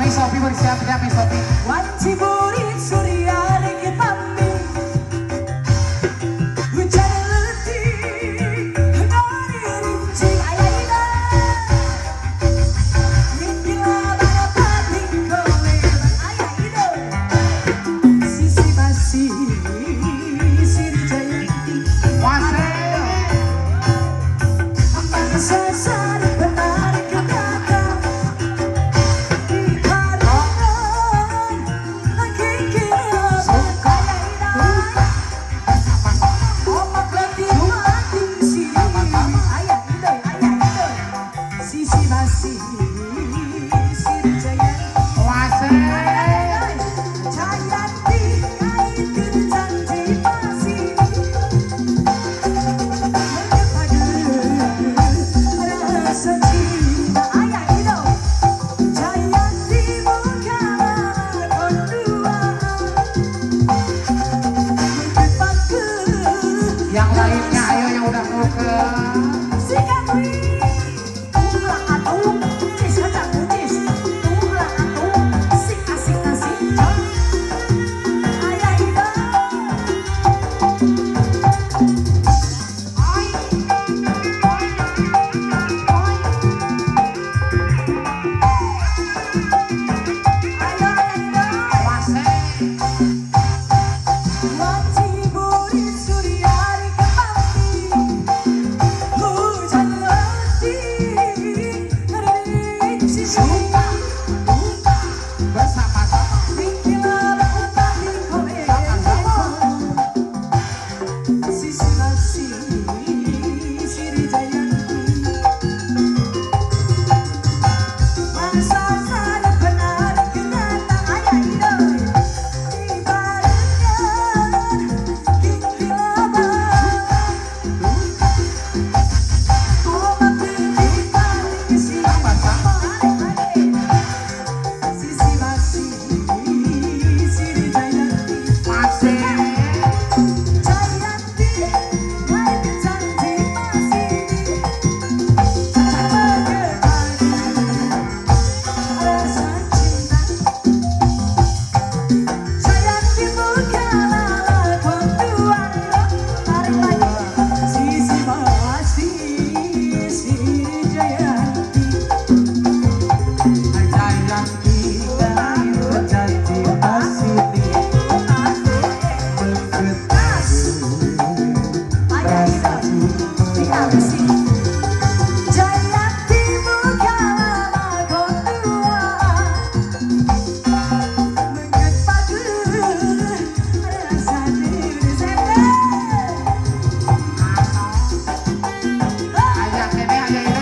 May Sophie bersiap ya, May Sophie. Wanci burit surya reke pambi hujan letih dari rinci ayaina mingkila barapating kowe ayaina sisi basi siri jayanti Wasel. sasar benar kata Yang lainnya ayo yang udah mau ke Sisi